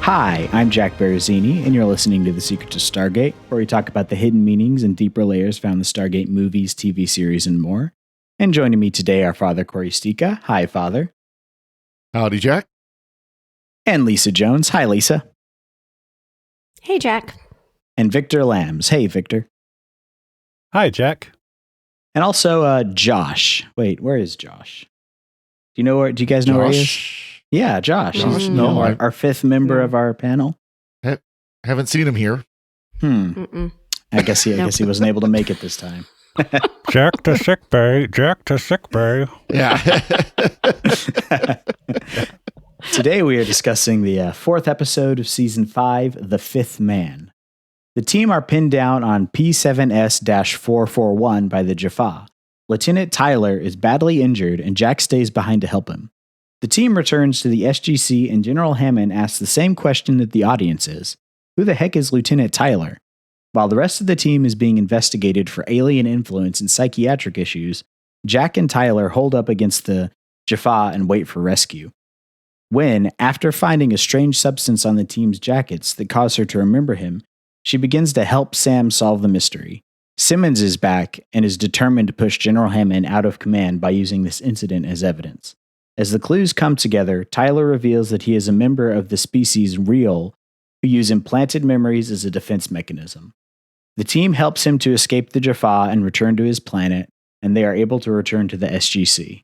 Hi, I'm Jack Baruzzini, and you're listening to The Secrets of Stargate, where we talk about the hidden meanings and deeper layers found in the Stargate movies, TV series, and more. And joining me today are Father Cory Sticha. Hi, Father. Howdy, Jack. And Lisa Jones. Hi, Lisa. Hey, Jack. And Victor Lambs. Hey, Victor. Hi, Jack. And also Josh. Wait, where is Josh? Do you guys know where he is? Yeah, Josh. He's our fifth member of our panel. Haven't seen him here. I guess he wasn't able to make it this time. Jack to sick bay. Jack to sick bay. Yeah. Today we are discussing the fourth episode of Season 5, The Fifth Man. The team are pinned down on P7S-441 by the Jaffa. Lieutenant Tyler is badly injured and Jack stays behind to help him. The team returns to the SGC and General Hammond asks the same question that the audience is. Who the heck is Lieutenant Tyler? While the rest of the team is being investigated for alien influence and psychiatric issues, Jack and Tyler hold up against the Jaffa and wait for rescue. When, after finding a strange substance on the team's jackets that caused her to remember him, she begins to help Sam solve the mystery. Simmons is back and is determined to push General Hammond out of command by using this incident as evidence. As the clues come together, Tyler reveals that he is a member of the species Real, who use implanted memories as a defense mechanism. The team helps him to escape the Jaffa and return to his planet, and they are able to return to the SGC.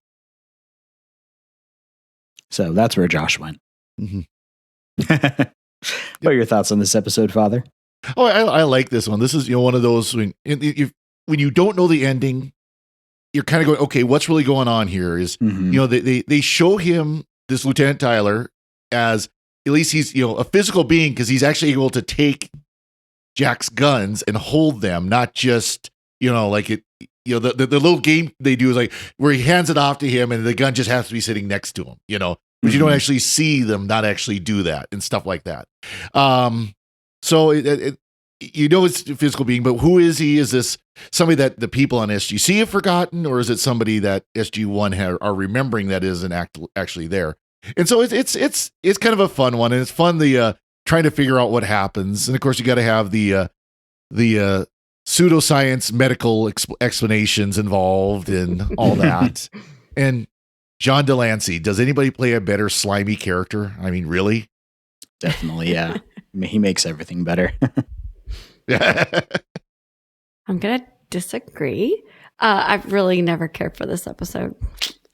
So that's where Josh went. Mm-hmm. What are your thoughts on this episode, Father? Oh, I like this one. This is one of those when you don't know the ending, you're kind of going, okay, what's really going on here? Is they show him, this Lieutenant Tyler, as at least he's a physical being because he's actually able to take Jack's guns and hold them, not just like it. The little game they do is like where he hands it off to him and the gun just has to be sitting next to him. But you don't actually see them not actually do that and stuff like that. So it's a physical being, but who is he? Is this somebody that the people on SGC have forgotten, or is it somebody that SG-1 are remembering that isn't actually there? And so it's kind of a fun one, and it's fun trying to figure out what happens. And of course, you got to have the pseudoscience medical explanations involved and all that. And John deLancie, does anybody play a better slimy character? I mean, really? Definitely, yeah. He makes everything better. I'm going to disagree. I've really never cared for this episode.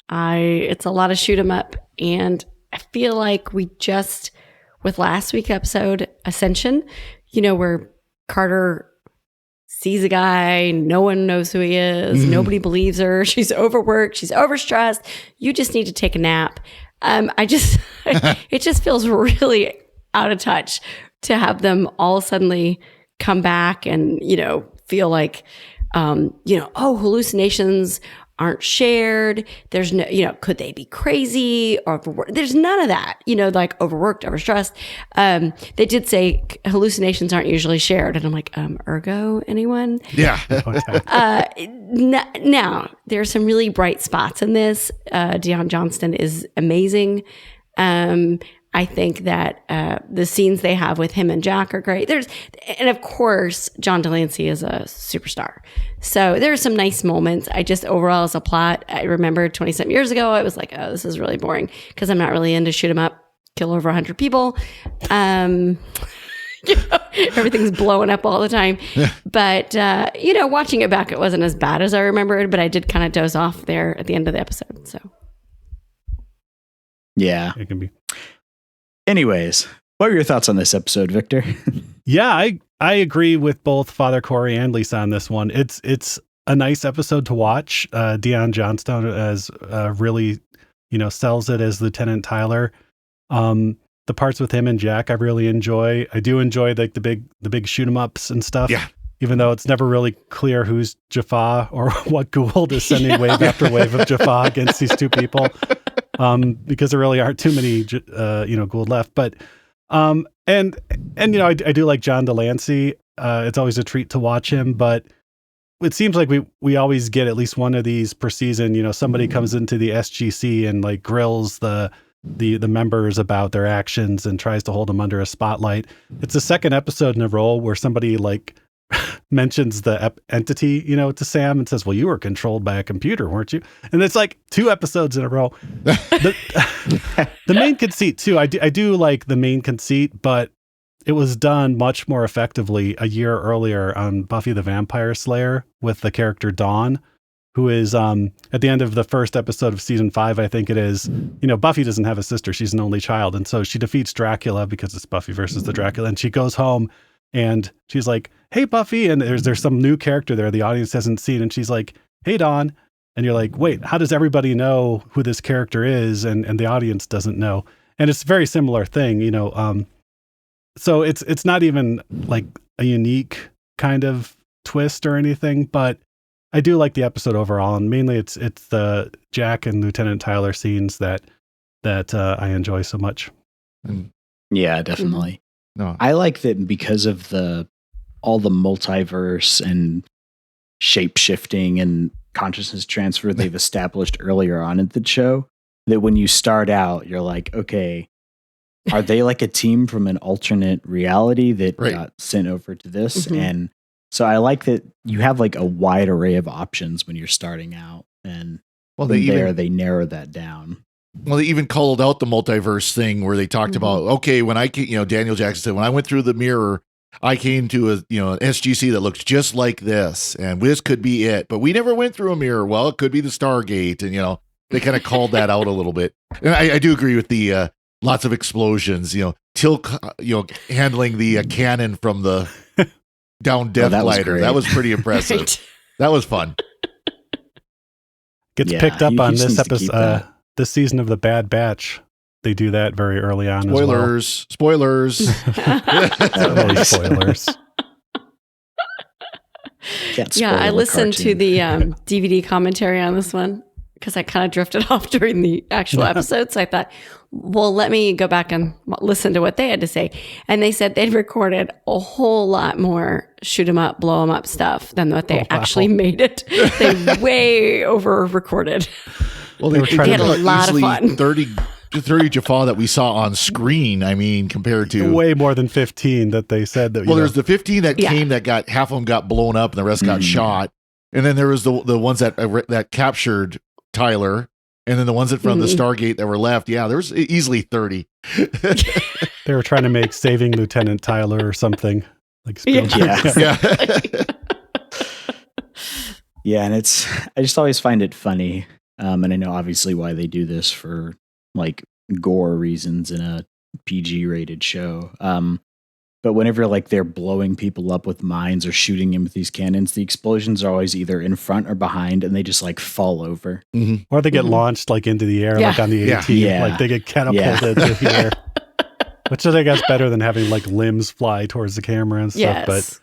It's a lot of shoot 'em up, and I feel like we just, with last week's episode, Ascension, where Carter sees a guy, no one knows who he is, nobody believes her, she's overworked, she's overstressed, you just need to take a nap. It just feels really out of touch to have them all suddenly come back and, feel like, hallucinations aren't shared. There's no, could they be crazy or overworked? There's none of that, like overworked, overstressed. They did say hallucinations aren't usually shared. And I'm like, ergo, anyone? Yeah. Now, there are some really bright spots in this. Dion Johnstone is amazing. I think that the scenes they have with him and Jack are great. And of course, John deLancie is a superstar. So there are some nice moments. I just, overall as a plot, I remember 20-something years ago, I was like, oh, this is really boring because I'm not really into shoot 'em up, kill over 100 people. Everything's blowing up all the time. But, watching it back, it wasn't as bad as I remembered, but I did kind of doze off there at the end of the episode. So. Yeah. It can be. Anyways, what were your thoughts on this episode, Victor? Yeah, I agree with both Father Cory and Lisa on this one. It's a nice episode to watch. Dion Johnstone as really, sells it as Lieutenant Tyler. The parts with him and Jack, I really enjoy. I do enjoy like the big shoot 'em ups and stuff. Yeah. Even though it's never really clear who's Jaffa or what Gould is sending wave after wave of Jaffa against these two people. Because there really aren't too many, Gould left. But, I do like John deLancie. It's always a treat to watch him, but it seems like we always get at least one of these per season. Somebody comes into the SGC and like grills the the members about their actions and tries to hold them under a spotlight. It's the second episode in a row where somebody like mentions the entity, to Sam and says, well, you were controlled by a computer, weren't you? And it's like 2 episodes in a row. The main conceit too, I do like the main conceit, but it was done much more effectively a year earlier on Buffy the Vampire Slayer with the character Dawn, who is at the end of the first episode of season 5, I think it is. Buffy doesn't have a sister. She's an only child. And so she defeats Dracula because it's Buffy versus the Dracula. And she goes home and she's like, hey, Buffy. And there's some new character there the audience hasn't seen. And she's like, hey, Dawn. And you're like, wait, how does everybody know who this character is? And the audience doesn't know. And it's a very similar thing, so it's not even like a unique kind of twist or anything, but I do like the episode overall. And mainly it's the Jack and Lieutenant Tyler scenes that I enjoy so much. Yeah, definitely. No, I like that because of all the multiverse and shape shifting and consciousness transfer they've established earlier on in the show, that when you start out, you're like, okay, are they like a team from an alternate reality that got sent over to this? Mm-hmm. And so I like that you have like a wide array of options when you're starting out. And they narrow that down. Well, they even called out the multiverse thing where they talked about, okay, when Daniel Jackson said, when I went through the mirror, I came to an SGC that looks just like this, and this could be it. But we never went through a mirror. Well, it could be the Stargate. And, they kind of called that out a little bit. And I do agree with the lots of explosions, Tilk, handling the cannon from the down Death Glider. That was pretty impressive. Right. That was fun. Gets picked up on this episode, this season of The Bad Batch. They do that very early on. Spoilers. Not really spoilers. I listened to the DVD commentary on this one because I kind of drifted off during the actual episode. So I thought, well, let me go back and listen to what they had to say. And they said they'd recorded a whole lot more shoot 'em up, blow 'em up stuff than what they actually made it. They way over recorded. Well, they had a lot of fun. 30 Jaffa that we saw on screen. I mean, compared to way more than 15 that they said that. Well, there's the 15 that came that got half of them got blown up and the rest got shot, and then there was the ones that captured Tyler, and then the ones that from the Stargate that were left. Yeah, there was easily 30. They were trying to make Saving Lieutenant Tyler or something like Spielberg. Yeah, and I just always find it funny. And I know obviously why they do this for like gore reasons in a PG rated show. But whenever like they're blowing people up with mines or shooting them with these cannons, the explosions are always either in front or behind, and they just like fall over. Mm-hmm. Or they get launched like into the air, like on the AT. Like they get catapulted to the air. Which I guess better than having like limbs fly towards the camera and stuff. Yes.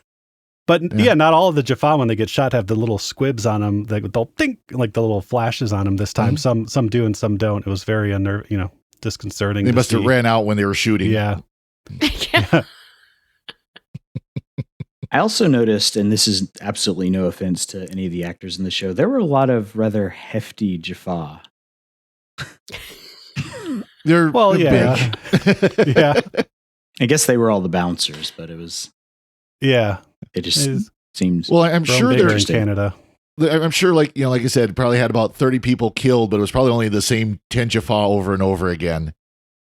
But not all of the Jaffa when they get shot have the little squibs on them. They'll think like the little flashes on them this time. Some do and some don't. It was very disconcerting. They must have ran out when they were shooting. Yeah. I also noticed, and this is absolutely no offense to any of the actors in the show, there were a lot of rather hefty Jaffa. They're big. Yeah. I guess they were all the bouncers, but it was. Yeah. It just seems. Well, I'm sure they're in Canada. I'm sure, like I said, probably had about 30 people killed, but it was probably only the same 10 Jaffa over and over again.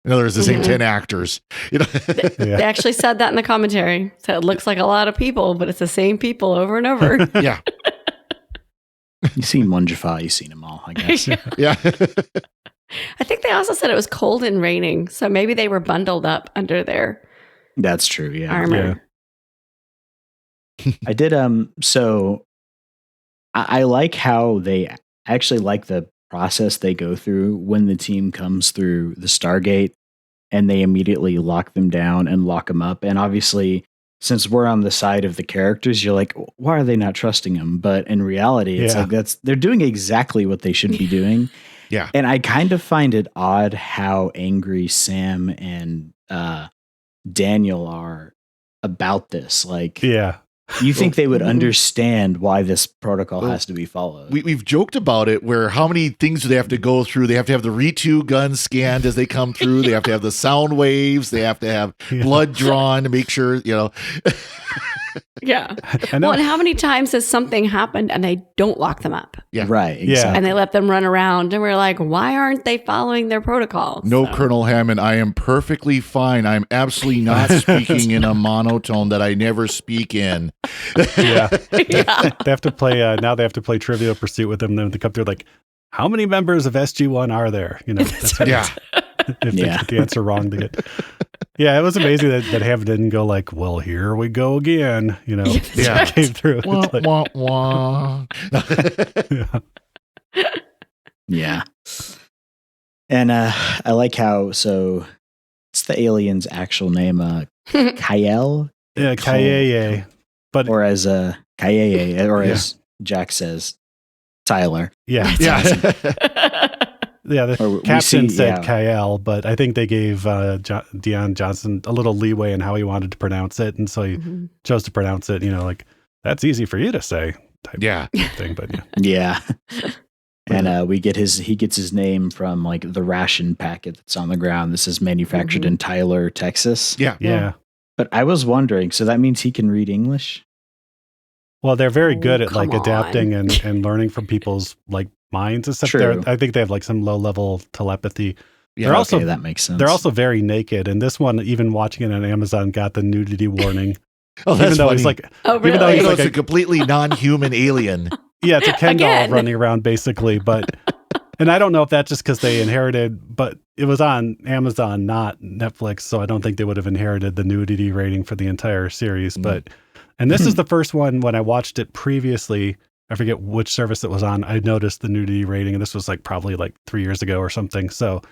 In other words, the same 10 actors. They actually said that in the commentary. So it looks like a lot of people, but it's the same people over and over. Yeah. You've seen one Jaffa, you've seen them all, I guess. Yeah. I think they also said it was cold and raining, so maybe they were bundled up under their That's true, yeah. armor. Yeah. I did, so I like how they actually like the process they go through when the team comes through the Stargate and they immediately lock them down and lock them up. And obviously, since we're on the side of the characters, you're like, why are they not trusting them? But in reality, it's like they're doing exactly what they should be doing. Yeah. And I kind of find it odd how angry Sam and Daniel are about this. Like, You think they would understand why this protocol has to be followed? We've joked about it, where how many things do they have to go through? They have to have the Ritu guns scanned as they come through. They have to have the sound waves. They have to have blood drawn to make sure, Yeah. Well, and how many times has something happened and they don't lock them up? Yeah. Right. Exactly. Yeah. And they let them run around, and we're like, why aren't they following their protocols? No, Colonel Hammond, I am perfectly fine. I'm absolutely not speaking in a monotone that I never speak in. Yeah. They have to play, now they have to play Trivial Pursuit with them. Then they come through like, how many members of SG-1 are there? That's right. Yeah. If they get the answer wrong, they get. Yeah, it was amazing that Hammond didn't go like, well, here we go again. Right. Came through. Wah, wah, wah. Yeah. And I like how, so it's the alien's actual name, Kyle? Yeah, Kayeye. But Or as Kayeye, or as Jack says, Tyler. Yeah. Yeah. Yeah, the captain said Kyle, but I think they gave Dion Johnstone a little leeway in how he wanted to pronounce it, and so he chose to pronounce it, like, that's easy for you to say type thing, but yeah. And he gets his name from like the ration packet that's on the ground. This is manufactured in Tyler, Texas. Yeah. But I was wondering, so that means he can read English? Well, they're very good at like adapting and learning from people's like minds and stuff. True. I think they have like some low level telepathy. Yeah, also, that makes sense. They're also very naked, and this one, even watching it on Amazon, got the nudity warning. Oh, that's even though funny. he's like, really? Even though he's like it's a completely non-human alien. Yeah, it's a Ken doll running around basically, but. And I don't know if that's just because they inherited, but it was on Amazon, not Netflix, so I don't think they would have inherited the nudity rating for the entire series. But, and this is the first one when I watched it previously. I forget which service it was on. I noticed the nudity rating, and this was like probably like 3 years ago or something. So,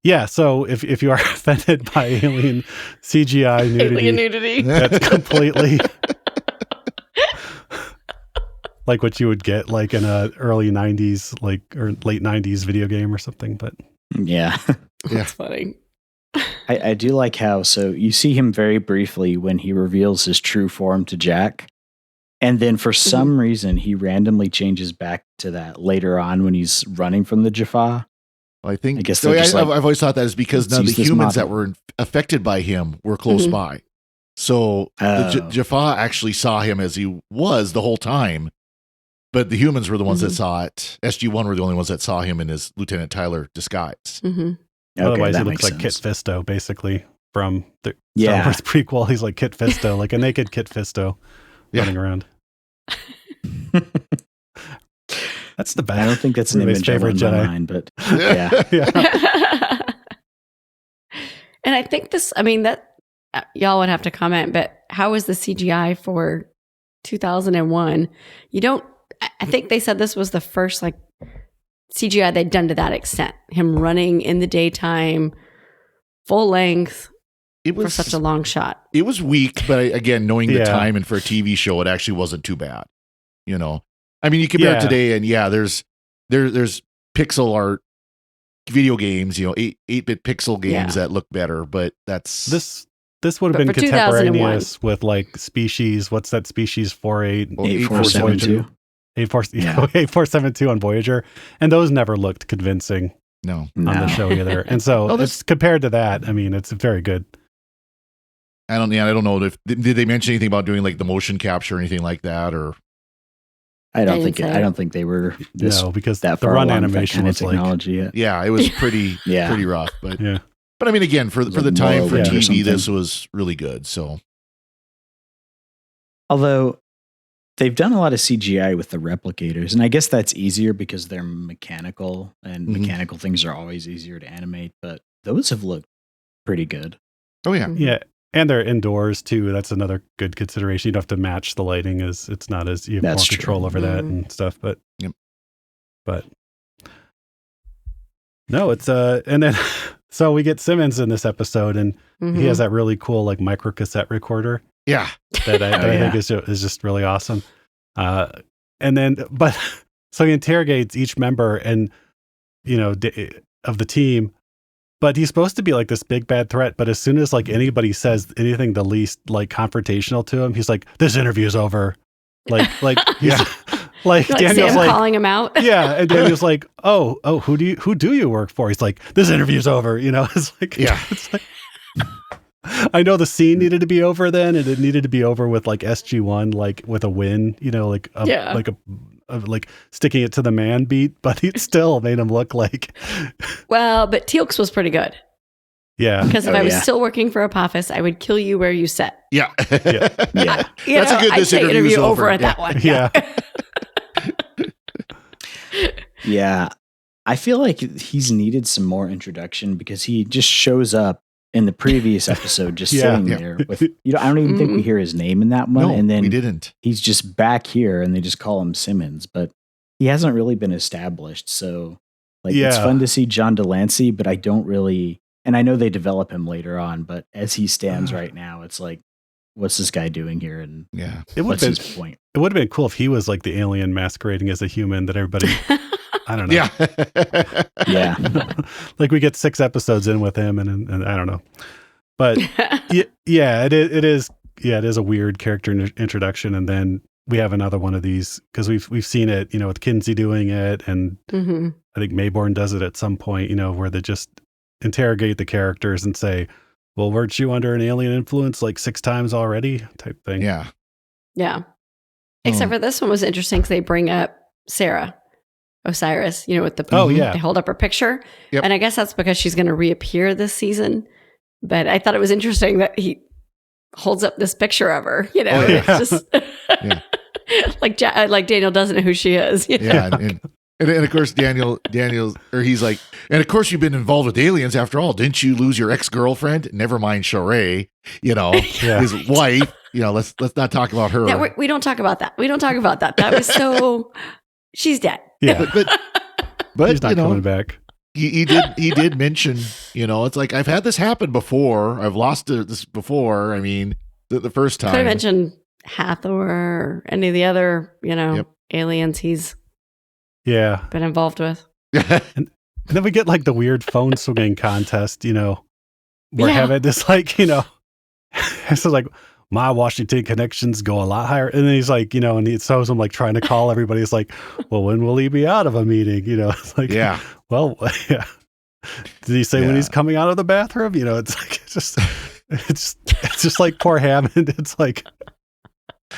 yeah. So if you are offended by alien CGI nudity, that's completely. Like what you would get like in a early 90s, or late 90s video game or something, but yeah. That's funny. I do like how, so you see him very briefly when he reveals his true form to Jack. And then for some reason, he randomly changes back to that later on when he's running from the Jaffa. I guess I've always thought that is because none of the humans that were affected by him were close by. So the Jaffa actually saw him as he was the whole time. But the humans were the ones that saw it. SG-1 were the only ones that saw him in his Lieutenant Tyler disguise. Otherwise, he looks like Kit Fisto, basically, from the Star Wars prequel. He's like Kit Fisto, like a naked Kit Fisto running around. That's the best. I don't think that's an image favorite in my Jedi. mind, but yeah. And I think that y'all would have to comment, but how is the CGI for 2001? I think they said this was the first like CGI they'd done to that extent. Him running in the daytime, full length, for such a long shot. It was weak, but again, knowing the time and for a TV show, it actually wasn't too bad. I mean, you compare it today, and there's pixel art video games, 8-bit pixel games that look better, but that's This would have been contemporaneous with like Species. What's that Species 8472? 8472 on Voyager, and those never looked convincing. No, on the show either. And so it's compared to that. I mean, it's very good. I don't know if did they mention anything about doing like the motion capture or anything like that, or I don't think they were. Because that the run animation was technology. Like, it was pretty pretty rough, but But I mean, again, for the time for TV, this was really good. So, although they've done a lot of CGI with the replicators, and I guess that's easier because they're mechanical, and mechanical things are always easier to animate. But those have looked pretty good. Oh yeah, yeah, and they're indoors too. That's another good consideration. You don't have to match the lighting; it's not as you have more control over that and stuff. But but no, it's and then. So we get Simmons in this episode, and he has that really cool like micro cassette recorder. Yeah, that I think is just really awesome. And then, so he interrogates each member, and of the team, but he's supposed to be like this big bad threat. But as soon as like anybody says anything the least like confrontational to him, he's like, "This interview's over." Like he's like Daniel's Sam like calling him out. yeah, and Daniel's like, "Oh, who do you work for?" He's like, "This interview's over." It's like it's like. I know the scene needed to be over then, and it needed to be over with like SG-1, like with a win, like sticking it to the man beat, but he still made him look like. Well, but Teal'c was pretty good. Yeah. Because if I was still working for Apophis, I would kill you where you sit. Yeah. Yeah. That's a good, this I'd say interview's over at that one. Yeah. Yeah. I feel like he's needed some more introduction because he just shows up in the previous episode just sitting there with, I don't even think we hear his name in that one. No, and then we didn't. He's just back here and they just call him Simmons, but he hasn't really been established. So it's fun to see John deLancie, but I don't really, and I know they develop him later on, but as he stands right now, it's like, what's this guy doing here? And what's his point? It would have been cool if he was like the alien masquerading as a human that everybody, I don't know. Yeah. Yeah. Like we get 6 episodes in with him and I don't know. But it is a weird character introduction. And then we have another one of these because we've seen it, with Kinsey doing it. And I think Mayborn does it at some point, where they just interrogate the characters and say, well, weren't you under an alien influence like 6 times already type thing? Yeah. Yeah. Except for this one was interesting because they bring up Sarah Osiris, with the they hold up her picture. Yep. And I guess that's because she's going to reappear this season. But I thought it was interesting that he holds up this picture of her, It's just like Daniel doesn't know who she is. Yeah. And of course, Daniel, he's like, and of course, you've been involved with aliens after all. Didn't you lose your ex-girlfriend? Never mind Sheree, his wife. Let's not talk about her. Yeah, we don't talk about that. We don't talk about that. That was so. She's dead. Yeah, but he's not coming back. He did mention, it's like I've had this happen before. I've lost this before. I mean, the first time. Could have mentioned Hathor or any of the other, aliens he's been involved with. And then we get like the weird phone swinging contest, we're having this like, it's like my Washington connections go a lot higher. And then he's like, and he shows him like trying to call everybody. It's like, well, when will he be out of a meeting? It's like, well, yeah. Did he say when he's coming out of the bathroom? It's like, it's just like poor Hammond. It's like,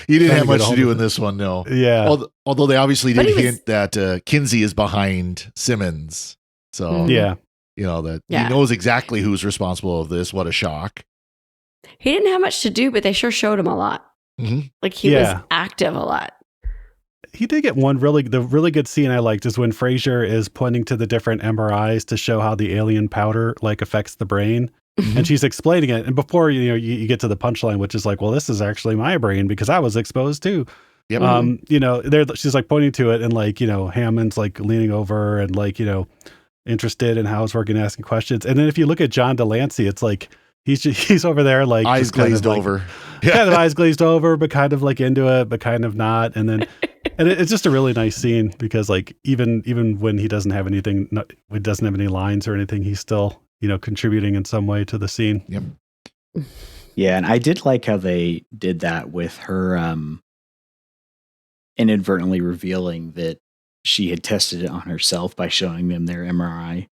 he didn't have much to do in this one, no. Yeah. Although they obviously did hint that Kinsey is behind Simmons. So, that he knows exactly who's responsible of this. What a shock. He didn't have much to do, but they sure showed him a lot. Mm-hmm. Like he was active a lot. He did get the really good scene I liked is when Frasier is pointing to the different MRIs to show how the alien powder like affects the brain. And she's explaining it. And before, you get to the punchline, which is like, well, this is actually my brain because I was exposed too. Yep. She's like pointing to it and like, Hammond's like leaning over and like, interested in how it's working, asking questions. And then if you look at John deLancie, it's like, he's over there like eyes glazed over. Kind of eyes glazed over, but kind of like into it, but kind of not. And then, and it's just a really nice scene because like, even when he doesn't have anything, he doesn't have any lines or anything, he's still, contributing in some way to the scene. Yep. Yeah. And I did like how they did that with her, inadvertently revealing that she had tested it on herself by showing them their MRI.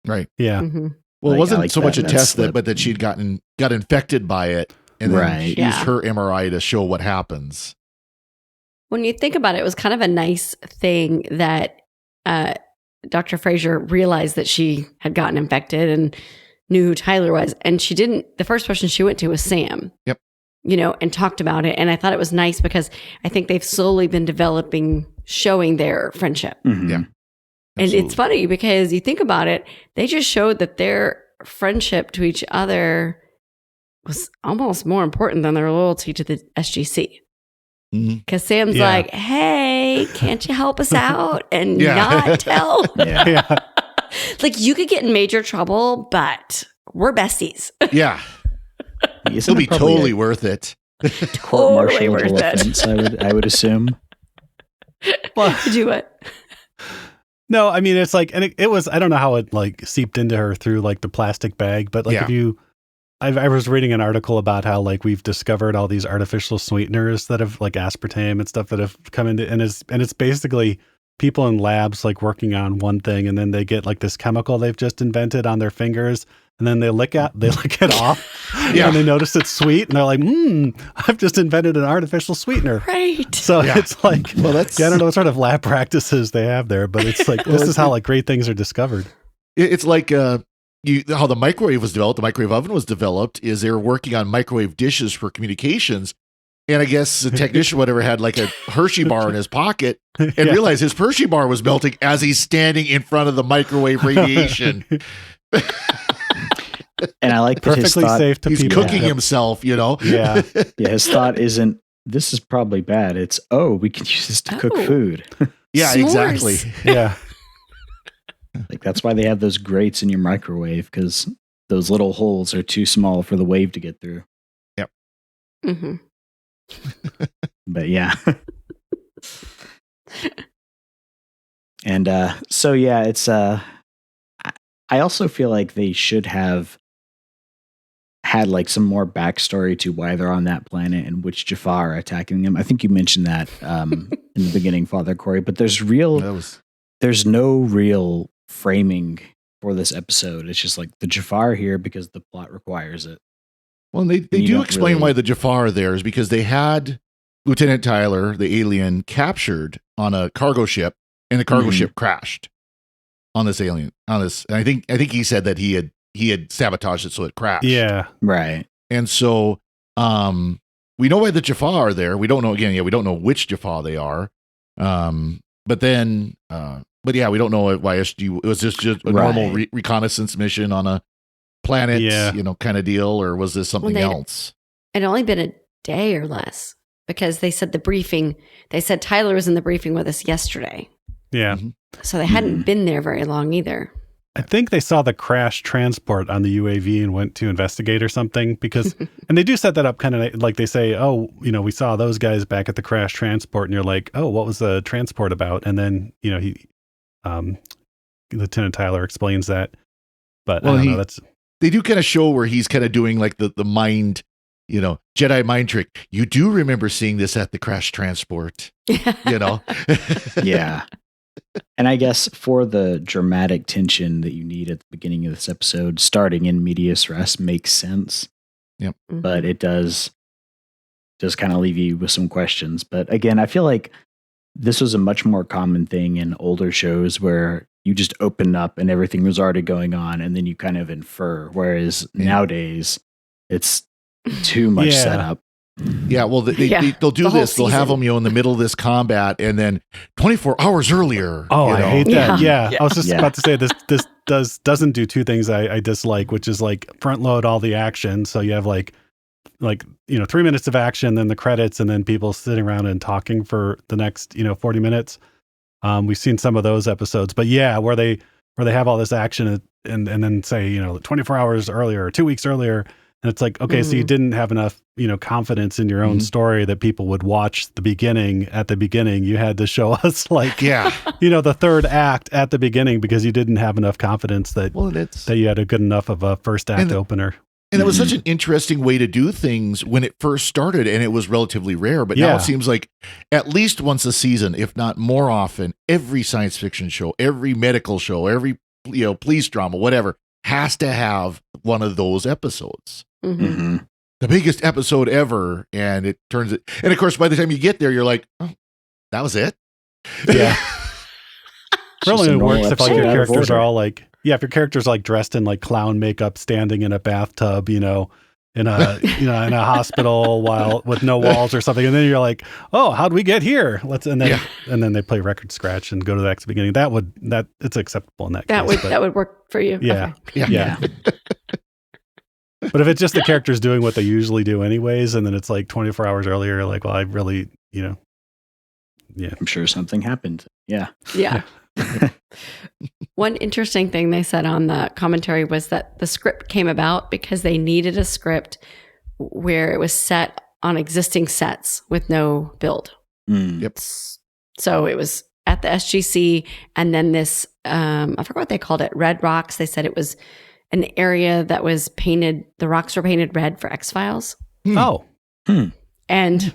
Right. Yeah. Mm-hmm. Well, it wasn't so much a test but that she'd got infected by it and then used her MRI to show what happens. When you think about it, it was kind of a nice thing that Dr. Frasier realized that she had gotten infected and knew who Tyler was. And she didn't, the first person she went to was Sam. Yep. And talked about it. And I thought it was nice because I think they've slowly been showing their friendship. Mm-hmm. Yeah. And it's funny because you think about it, they just showed that their friendship to each other was almost more important than their loyalty to the SGC. Because Sam's like, hey, can't you help us out and not tell? Like you could get in major trouble, but we're besties. Yeah. It'll be totally worth it. Totally worth it. Offense, I would assume. Well, do it. No, I mean, it's like, and it was, I don't know how it like seeped into her through like the plastic bag, but like I was reading an article about how like we've discovered all these artificial sweeteners that have like aspartame and stuff that have come into, and it's basically people in labs like working on one thing, and then they get like this chemical they've just invented on their fingers, and then they lick it off, and they notice it's sweet, and they're like, I've just invented an artificial sweetener. Right. So it's like, I don't know what sort of lab practices they have there, but it's like, this is how like great things are discovered. It's like how the microwave was developed, the microwave oven was developed, is they were working on microwave dishes for communications. And I guess the technician, whatever, had like a Hershey bar in his pocket and realized his Hershey bar was melting as he's standing in front of the microwave radiation. And I like that perfectly safe to he's people. cooking himself, you know? Yeah. Yeah, his thought isn't, this is probably bad. It's, we can use this to cook food. Yeah, S'mores. exactly. Yeah. Like that's why they have those grates in your microwave, because those little holes are too small for the wave to get through. Yep. Mm-hmm. But yeah. And so yeah, it's I also feel like they should have had like some more backstory to why they're on that planet and which Jaffa are attacking them. I think you mentioned that in the beginning, Father Cory, but there's no real framing for this episode. It's just like the Jaffa are here because the plot requires it. Well, they do explain why the Jaffa are there is because they had Lieutenant Tyler, the alien, captured on a cargo ship, and the cargo ship crashed on this alien. And I think he said that he had sabotaged it, so it crashed. Yeah, right. And so we know why the Jaffa are there. We don't know we don't know which Jaffa they are. But yeah, we don't know why SG. It was just a normal reconnaissance mission on a planet, kind of deal, or was this something else? It had only been a day or less because they said they said Tyler was in the briefing with us yesterday. Yeah. So they hadn't been there very long either. I think they saw the crash transport on the UAV and went to investigate or something because, and they do set that up kind of like they say, we saw those guys back at the crash transport, and you're like, oh, what was the transport about? And then, Lieutenant Tyler explains that, but I don't know, they do kind of show where he's kind of doing like the mind, Jedi mind trick. You do remember seeing this at the crash transport, Yeah. And I guess for the dramatic tension that you need at the beginning of this episode, starting in medias res makes sense. Yep. But it does just kind of leave you with some questions. But again, I feel like this was a much more common thing in older shows where you just open up and everything was already going on and then you kind of infer. Whereas nowadays it's too much setup. Yeah, well, they'll do this. They'll have them, in the middle of this combat, and then 24 hours earlier. Oh, I hate that. Yeah. I was just about to say this doesn't do two things I dislike, which is like front load all the action. So you have like 3 minutes of action, then the credits, and then people sitting around and talking for the next 40 minutes. We've seen some of those episodes, but yeah, where they have all this action and then say 24 hours earlier or 2 weeks earlier. And it's like, okay, so you didn't have enough, confidence in your own story that people would watch the beginning at the beginning. You had to show us the third act at the beginning because you didn't have enough confidence that you had a good enough of a first act opener. And it was such an interesting way to do things when it first started, and it was relatively rare. But now it seems like at least once a season, if not more often, every science fiction show, every medical show, every police drama, whatever, has to have one of those episodes. Mm-hmm. The biggest episode ever, and it turns it. And of course, by the time you get there, you're like, "Oh, that was it." Yeah. Really, it works if like your characters are all like, if your characters like dressed in like clown makeup, standing in a bathtub, in a in a hospital while with no walls or something, and then you're like, "Oh, how'd we get here?" And then they play record scratch and go to the next beginning. That it's acceptable in that case. That would work for you. Yeah, okay. yeah. But if it's just the characters doing what they usually do anyways, and then it's like 24 hours earlier, like, well, I really, I'm sure something happened. Yeah. Yeah. One interesting thing they said on the commentary was that the script came about because they needed a script where it was set on existing sets with no build. Yep. So it was at the SGC, and then this, I forgot what they called it, Red Rocks. They said it was an area that was painted, the rocks were painted red for X-Files. Oh. And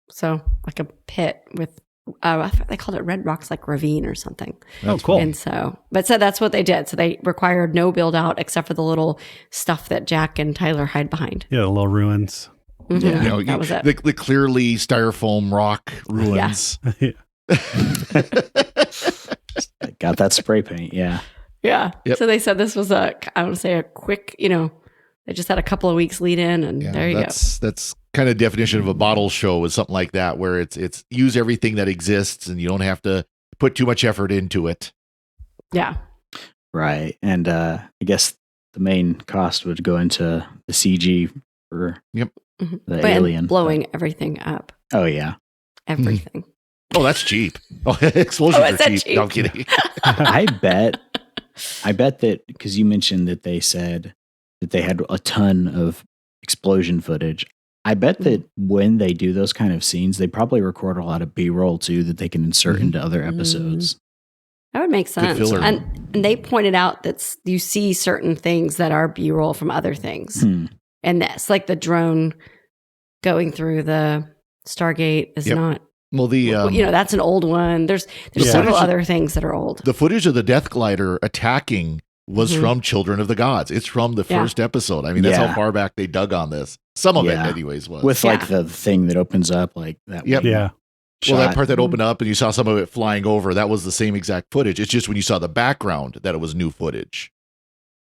so like a pit with, I thought they called it Red Rocks, like ravine or something. Oh, cool. And so that's what they did. So they required no build out except for the little stuff that Jack and Tyler hide behind. Yeah, the little ruins. Mm-hmm. You know, that was it. The clearly styrofoam rock ruins. Yeah. Got that spray paint. Yeah. Yeah. Yep. So they said this was I want to say a quick, they just had a couple of weeks lead in, and there you go. That's kind of definition of a bottle show is something like that, where it's use everything that exists and you don't have to put too much effort into it. Yeah. Right. And I guess the main cost would go into the CG for the alien. Blowing everything up. Oh, yeah. Everything. Oh, that's cheap. Oh, explosions are cheap. No, I'm kidding. I bet that, because you mentioned that they said that they had a ton of explosion footage. I bet that when they do those kind of scenes, they probably record a lot of B-roll too that they can insert into other episodes. That would make sense. filler. And they pointed out that you see certain things that are B-roll from other things. And this, like the drone going through the Stargate is not. Well, that's an old one. There's several other things that are old. The footage of the Death Glider attacking was from Children of the Gods. It's from the first episode. I mean, that's how far back they dug on this. Some of it, anyways, was. With like the thing that opens up like that. Yep. Yeah. Well, that part that opened up and you saw some of it flying over, that was the same exact footage. It's just when you saw the background that it was new footage.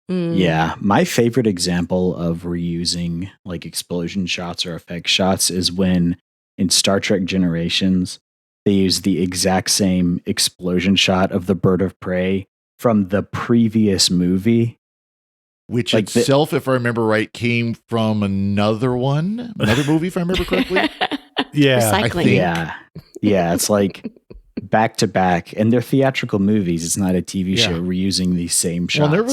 Yeah. My favorite example of reusing like explosion shots or effect shots is when in Star Trek Generations, they use the exact same explosion shot of the bird of prey from the previous movie. Which like itself, if I remember right, came from another movie, if I remember correctly. Yeah. Recycling. Yeah. It's like back to back. And they're theatrical movies. It's not a TV show reusing these same shots. Well, there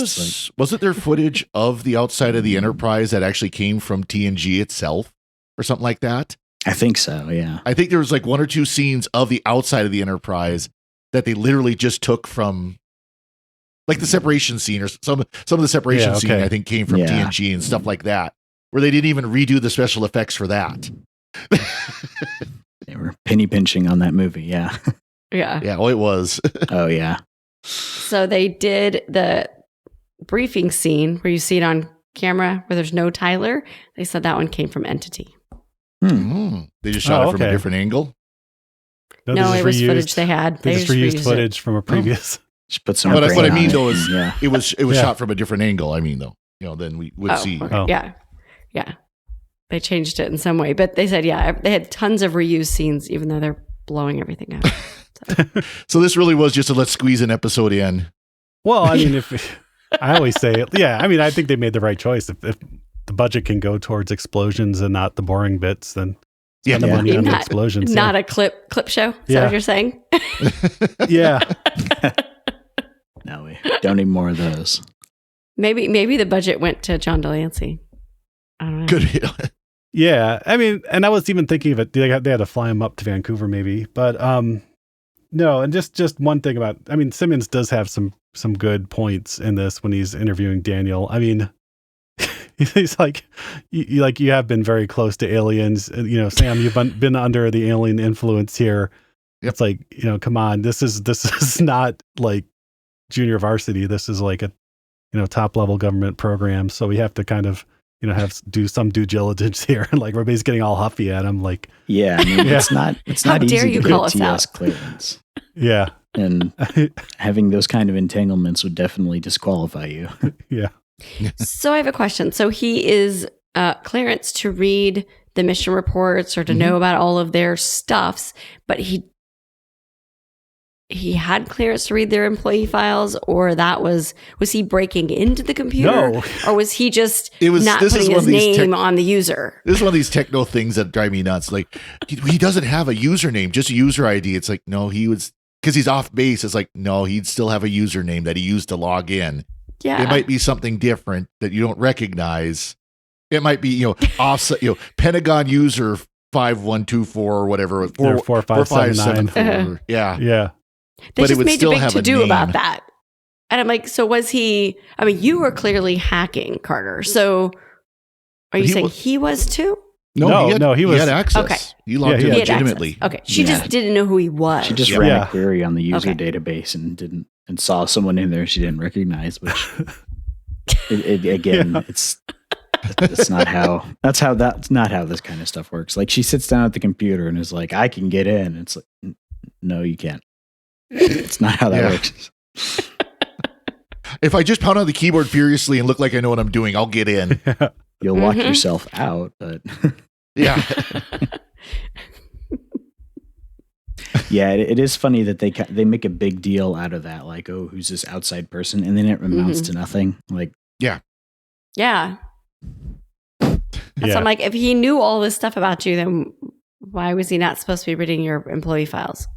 wasn't there footage of the outside of the Enterprise that actually came from TNG itself or something like that? I think so, yeah. I think there was like one or two scenes of the outside of the Enterprise that they literally just took from, like the separation scene or some of the separation scene, I think came from TNG and stuff like that, where they didn't even redo the special effects for that. They were penny pinching on that movie, yeah. Yeah. Yeah, it was. Oh, yeah. So they did the briefing scene where you see it on camera where there's no Tyler. They said that one came from Entity. They just shot it from a different angle? No, it was footage they had. They just reused footage from a previous. Just put some. But what I mean though is yeah. it was shot from a different angle. I mean though, then we would see. Okay. Yeah. They changed it in some way, but they said they had tons of reused scenes, even though they're blowing everything up. So this really was just a let's squeeze an episode in. Well, I mean, I always say, I mean, I think they made the right choice. If the budget can go towards explosions and not the boring bits, then spend the money on the explosions. Not a clip show. Is that what you're saying? Yeah. No, we don't need more of those. Maybe the budget went to John deLancie. I don't know. Good. Yeah, I mean, and I was even thinking of it. They had to fly him up to Vancouver, maybe, but no. And just one thing about, I mean, Simmons does have some good points in this when he's interviewing Daniel. I mean, he's like, you have been very close to aliens. Sam, you've been under the alien influence here. Yep. It's like, come on, this is not like junior varsity. This is like a, top level government program. So we have to kind of, do some due diligence here. And like everybody's getting all huffy at him. Like, yeah, I mean, it's not easy to get TS clearance. Yeah. And having those kind of entanglements would definitely disqualify you. Yeah. So I have a question. So he is clearance to read the mission reports or to know about all of their stuffs, but he had clearance to read their employee files, or was he breaking into the computer? No. Or was he just not this putting his name on the user? This is one of these techno things that drive me nuts. Like, he doesn't have a username, just a user ID. It's like, no, because he's off base. It's like, no, he'd still have a username that he used to log in. Yeah. It might be something different that you don't recognize. It might be, offset, Pentagon user 5124 or whatever. Or 4579. 4574. Yeah. Yeah. They But it just would made still a big have a to-do name. about that. And I'm like, so was he, I mean, you were clearly hacking, Carter. So are you saying he was too? No, he he was- had access. Okay. He logged Yeah, in he had legitimately. access. Okay. She Yeah. just didn't know who he was. She just Yeah. ran Yeah. a query on the user Okay. database and saw someone in there she didn't recognize, which it's not how that's not how this kind of stuff works. Like she sits down at the computer and is like, I can get in. It's like, no, you can't. It's not how that Yeah. works. If I just pound on the keyboard furiously and look like I know what I'm doing, I'll get in. You'll lock Mhm. yourself out, but Yeah. yeah, it is funny that they make a big deal out of that. Like, oh, who's this outside person? And then it amounts to nothing. Like, yeah. That's Yeah. I'm like, if he knew all this stuff about you, then why was he not supposed to be reading your employee files?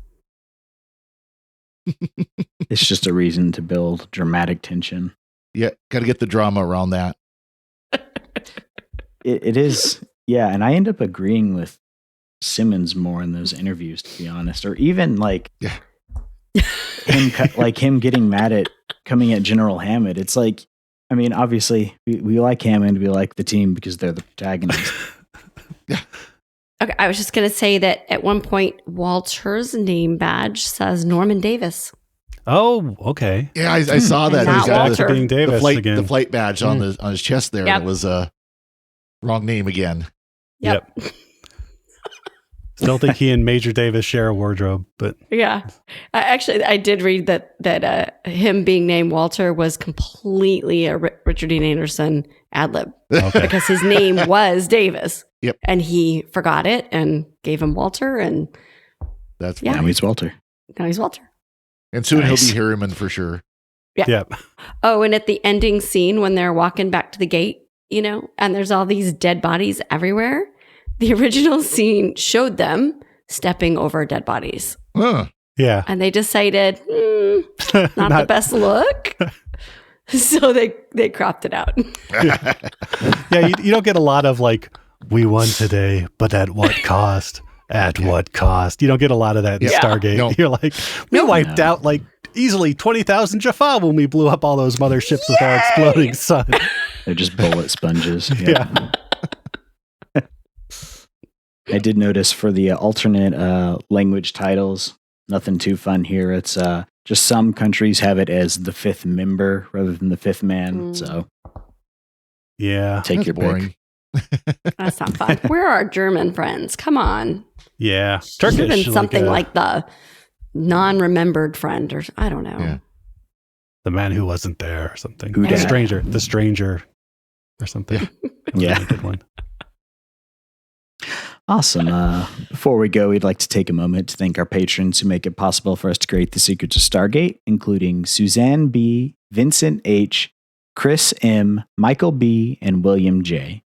it's just a reason to build dramatic tension. Yeah. Got to get the drama around that. It is, yeah. And I end up agreeing with Simmons more in those interviews, to be honest, or even like Yeah. him getting mad at coming at General Hammond. It's like, I mean, obviously we like Hammond, we like the team because they're the protagonist. Okay, I was just going to say that at one point, Walter's name badge says Norman Davis. Oh, okay. Yeah. I saw that. Not He's got Walter. Being Davis the again. flight badge on his chest there. Yep. And it was wrong name again. Yep. Still think he and Major Davis share a wardrobe, but Yeah. I did read that him being named Walter was completely a Richard Dean Anderson ad lib okay. because his name was Davis. Yep. And he forgot it and gave him Walter, and That's Yeah. Now he's Walter. now he's Walter. And soon Nice. he'll be Harriman for sure. Yep. Oh, and at the ending scene when they're walking back to the gate, and there's all these dead bodies everywhere, the original scene showed them stepping over dead bodies. Huh. Yeah. And they decided, not the best look. So they cropped it out. Yeah, you don't get a lot of like, we won today, but at what cost? At what cost? You don't get a lot of that in Yeah. Stargate. No. You're like, we wiped out like easily 20,000 Jaffa when we blew up all those motherships with our exploding sun. They're just bullet sponges. Yeah. I did notice for the alternate language titles, nothing too fun here. It's just some countries have it as the fifth member rather than the fifth man. Mm. So Yeah. take That's your boring. pick. That's not fun. Where are our German friends? Come on. Yeah. Should have Turkish. been something uh, like the non-remembered friend, or I don't know. Yeah. the man who wasn't there or something. Who The dat? stranger or something. Yeah. Yeah. Really good one. Awesome. Before we go, we'd like to take a moment to thank our patrons who make it possible for us to create the Secrets of Stargate, including Suzanne B., Vincent H., Chris M., Michael B., and William J.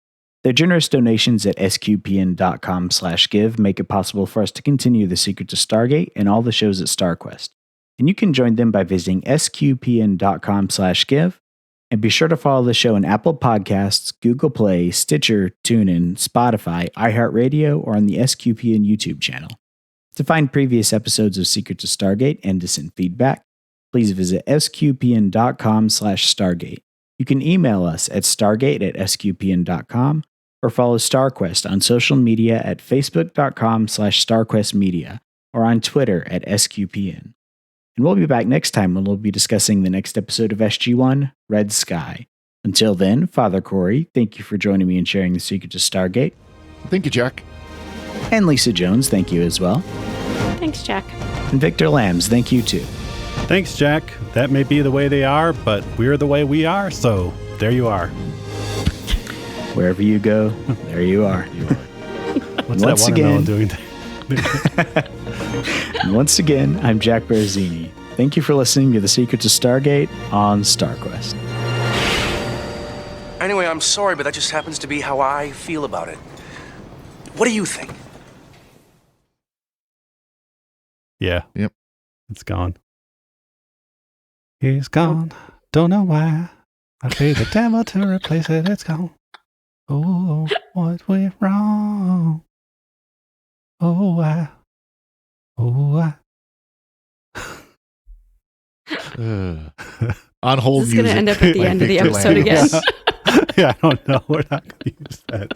Their generous donations at sqpn.com/give make it possible for us to continue the Secrets of Stargate and all the shows at StarQuest. And you can join them by visiting sqpn.com/give. And be sure to follow the show on Apple Podcasts, Google Play, Stitcher, TuneIn, Spotify, iHeartRadio, or on the SQPN YouTube channel. To find previous episodes of Secrets of Stargate and to send feedback, please visit sqpn.com/Stargate. You can email us at stargate@sqpn.com or follow StarQuest on social media at facebook.com/StarQuestMedia or on Twitter at SQPN. And we'll be back next time when we'll be discussing the next episode of SG-1, Red Sky. Until then, Father Cory, thank you for joining me and sharing the Secrets of Stargate. Thank you, Jack. And Lisa Jones, thank you as well. Thanks, Jack. And Victor Lambs, thank you too. Thanks, Jack. That may be the way they are, but we're the way we are, so there you are. Wherever you go, there you are. What's Once that watermelon again- doing? And once again, I'm Jack Baruzzini. Thank you for listening to the Secrets of Stargate on StarQuest. Anyway, I'm sorry, but that just happens to be how I feel about it. What do you think? Yeah. Yep. It's gone. He's gone. Don't know why. I paid the devil to replace it. It's gone. Oh, what went wrong? Oh, On hold Is this going to music. end up at the by end of the Victor episode Lange. again? yeah, I don't know. We're not going to use that.